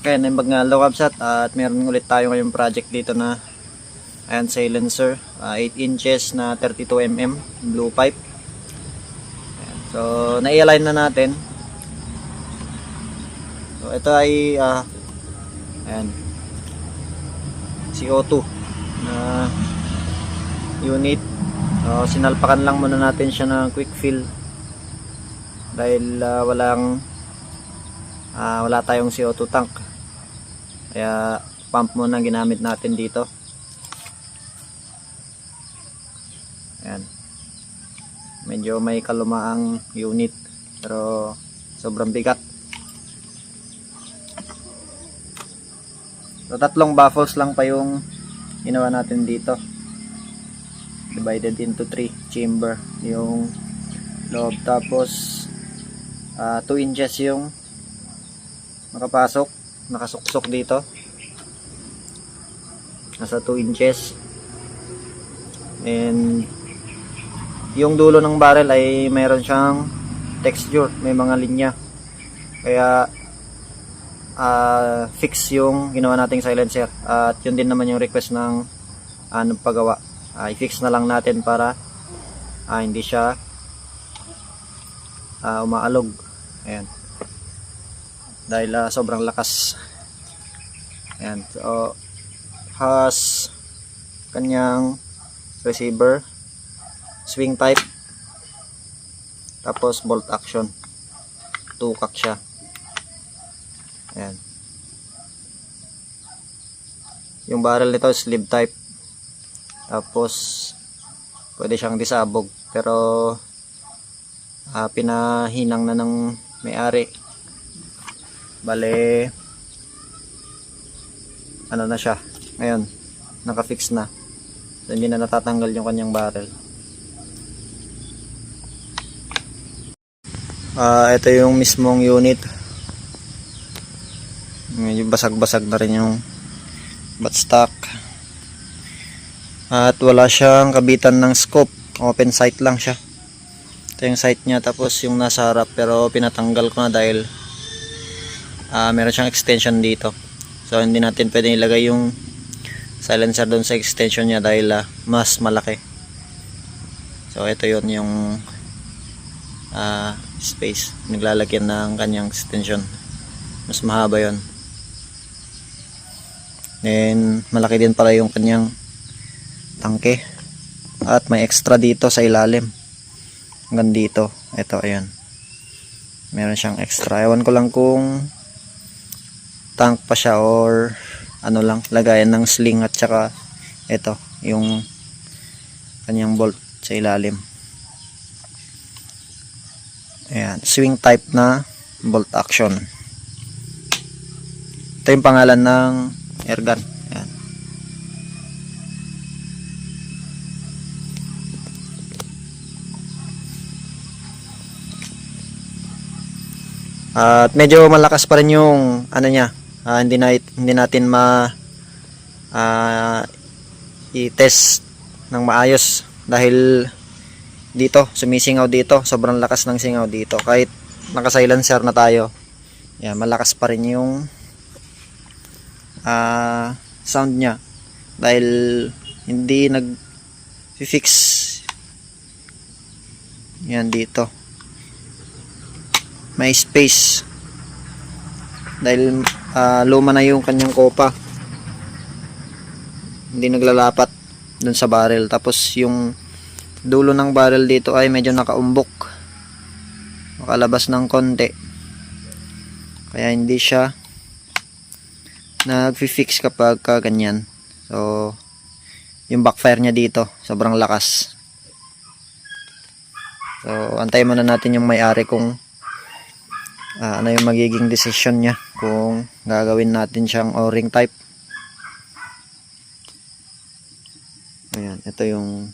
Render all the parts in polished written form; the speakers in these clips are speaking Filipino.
Kaya naimbag nga low capsat at meron ulit tayo ngayong project dito na ayan, silencer 8 inches na 32mm blue pipe. Ayan. So nai-align na natin. So ito ay ayan, CO2 na unit. So sinalpakan lang muna natin siya ng quick fill dahil wala tayong CO2 tank. Kaya pump muna ginamit natin dito. Ayan. Medyo may kalumaang unit pero sobrang bigat. So tatlong baffles lang pa yung ginawa natin dito. Divided into 3 chamber yung loob, tapos 2 inches yung nakasuksok dito, nasa 2 inches, and yung dulo ng barrel ay mayroon siyang texture, may mga linya, kaya fix yung ginawa nating silencer. At yun din naman yung request ng nagpagawa, i-fix na lang natin para hindi siya umaalog. Ayan, dahil sobrang lakas. Ayan, so has kanyang receiver, swing type, tapos bolt action, tukak siya. Ayan, yung barrel nito sleeve type, tapos pwede siyang disabog pero pinahinang na ng may-ari. Bale ano na siya ngayon, naka-fix na, so hindi na natatanggal yung kanyang barrel. Ito yung mismong unit, medyo basag-basag na rin yung buttstock at wala siyang kabitan ng scope, open sight lang siya. Ito yung sight niya, tapos yung nasa harap pero pinatanggal ko na dahil meron siyang extension dito, so hindi natin pwede ilagay yung silencer doon sa extension niya dahil mas malaki. So ito yun yung space naglalagyan ng kanyang extension, mas mahaba yun. Then malaki din pala yung kanyang tangke at may extra dito sa ilalim hanggang dito. Ito, ayan, meron siyang extra. Ewan ko lang kung tank pa siya or ano lang, lagayan ng sling. At saka ito yung kanyang bolt sa ilalim. Ayan, swing type na bolt action. Ito yung pangalan ng airgun. Ayan. At medyo malakas pa rin yung ano niya. Hindi natin i-test ng maayos dahil dito sumisingaw dito, sobrang lakas ng singaw dito kahit naka-silencer na tayo. Yan, malakas pa rin yung sound niya dahil hindi nag-fix yan dito, may space dahil luma na yung kanyang kopa, hindi naglalapat dun sa barrel. Tapos yung dulo ng barrel dito ay medyo nakaumbok, makalabas ng konti, kaya hindi siya nag-fix kapag ganyan. So yung backfire niya dito sobrang lakas. So antayin muna natin yung may-ari kung ano yung magiging decision niya, kung gagawin natin siyang o-ring type. Ayan, ito yung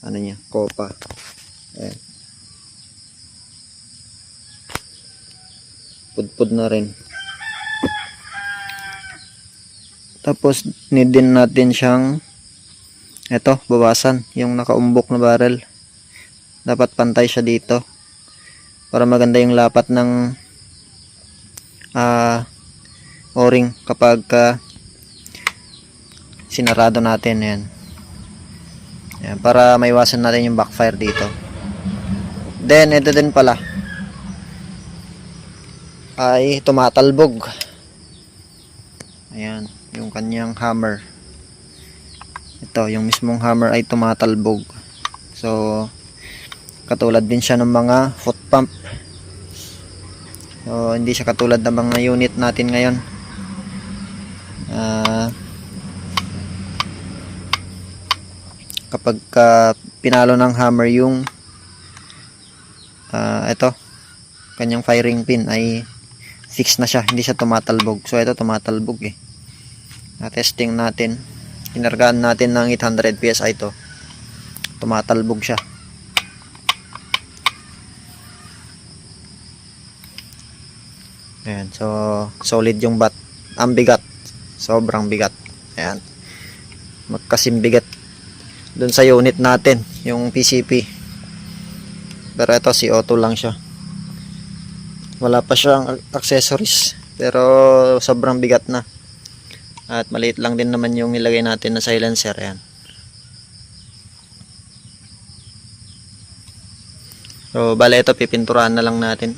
ano niya, kopa. Ayan, pudpud na rin. Tapos need din natin siyang bawasan yung nakaumbok na barrel. Dapat pantay siya dito para maganda yung lapat ng o-ring kapag sinarado natin. Ayan. Ayan, para maiwasan natin yung backfire dito. Then ito din pala ay tumatalbog. Ayan, yung kanyang hammer. Ito, yung mismong hammer ay tumatalbog. So katulad din siya ng mga foot pump. So hindi siya katulad ng mga unit natin ngayon. Kapag pinalo ng hammer yung ito, kanyang firing pin ay fix na siya, hindi siya tumatalbog. So ito tumatalbog eh. Testing natin, kinargaan natin ng 800 PSI ito, tumatalbog siya. Ayan, so solid yung bat. Ang bigat, sobrang bigat. Ayan, magkasim bigat dun sa unit natin, yung PCP. Pero ito CO2 lang siya, wala pa siyang accessories, pero sobrang bigat na. At maliit lang din naman yung nilagay natin na silencer. Ayan. So bale ito pipinturahan na lang natin.